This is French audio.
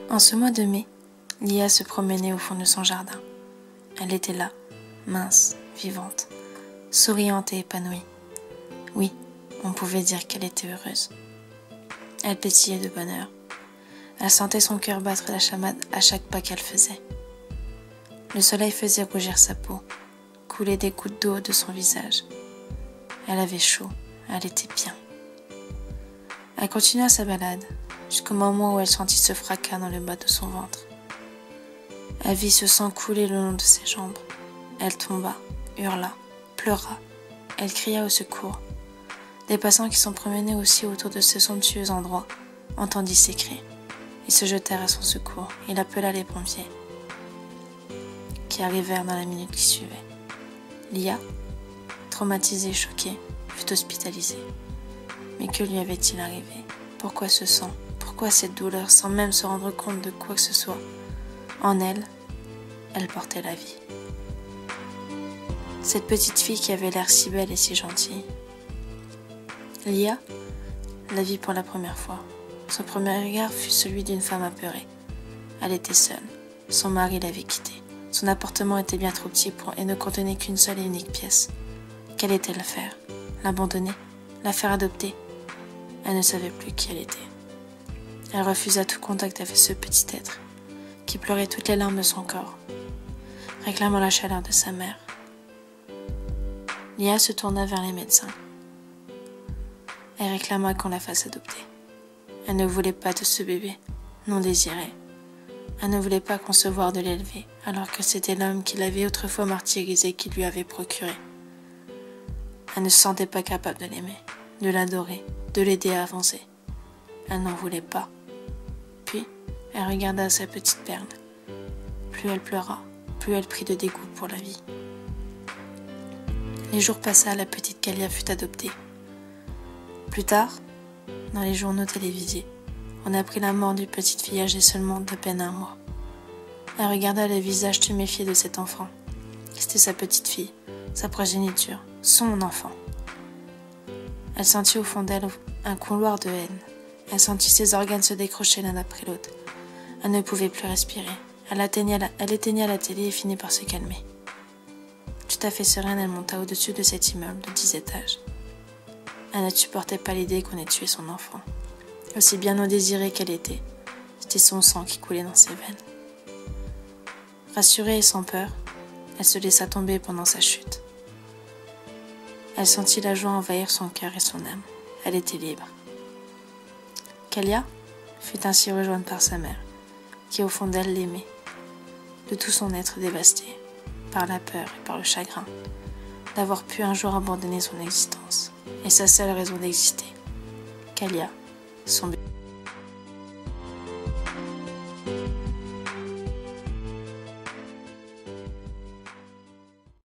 En ce mois de mai, Lia se promenait au fond de son jardin. Elle était là, mince, vivante, souriante et épanouie. Oui, on pouvait dire qu'elle était heureuse. Elle pétillait de bonheur. Elle sentait son cœur battre la chamade à chaque pas qu'elle faisait. Le soleil faisait rougir sa peau, couler des gouttes d'eau de son visage. Elle avait chaud, elle était bien. Elle continua sa balade, jusqu'au moment où elle sentit ce fracas dans le bas de son ventre. Elle vit ce sang couler le long de ses jambes. Elle tomba, hurla, pleura. Elle cria au secours. Des passants qui s'en promenaient aussi autour de ce somptueux endroit entendit ses cris. Ils se jetèrent à son secours. Il appela les pompiers, qui arrivèrent dans la minute qui suivait. Lia, traumatisée et choquée, fut hospitalisée. Mais que lui avait-il arrivé? Pourquoi ce sang? Pourquoi cette douleur sans même se rendre compte de quoi que ce soit? En elle, elle portait la vie. Cette petite fille qui avait l'air si belle et si gentille. Lia la vit pour la première fois. Son premier regard fut celui d'une femme apeurée. Elle était seule. Son mari l'avait quittée. Son appartement était bien trop petit et ne contenait qu'une seule et unique pièce. Qu'allait-elle faire? L'abandonner? La faire adopter? Elle ne savait plus qui elle était. Elle refusa tout contact avec ce petit être, qui pleurait toutes les larmes de son corps, réclamant la chaleur de sa mère. Lia se tourna vers les médecins. Elle réclama qu'on la fasse adopter. Elle ne voulait pas de ce bébé, non désiré. Elle ne voulait pas concevoir de l'élever, alors que c'était l'homme qui l'avait autrefois martyrisé qui lui avait procuré. Elle ne se sentait pas capable de l'aimer, de l'adorer, de l'aider à avancer. Elle n'en voulait pas. Puis, elle regarda sa petite perle. Plus elle pleura, plus elle prit de dégoût pour la vie. Les jours passa, la petite Kalia fut adoptée. Plus tard, dans les journaux télévisés, on apprit la mort du petit fille âgée seulement d'à peine 1 mois. Elle regarda le visage tuméfié de cet enfant. C'était sa petite fille, sa progéniture, son enfant. Elle sentit au fond d'elle un couloir de haine. Elle sentit ses organes se décrocher l'un après l'autre. Elle ne pouvait plus respirer. Elle éteignit la télé et finit par se calmer. Tout à fait sereine, elle monta au-dessus de cet immeuble de 10 étages. Elle ne supportait pas l'idée qu'on ait tué son enfant. Aussi bien non désirée qu'elle était, c'était son sang qui coulait dans ses veines. Rassurée et sans peur, elle se laissa tomber pendant sa chute. Elle sentit la joie envahir son cœur et son âme. Elle était libre. Kalia fut ainsi rejointe par sa mère, qui au fond d'elle l'aimait, de tout son être dévasté, par la peur et par le chagrin, d'avoir pu un jour abandonner son existence, et sa seule raison d'exister. Kalia, son bébé.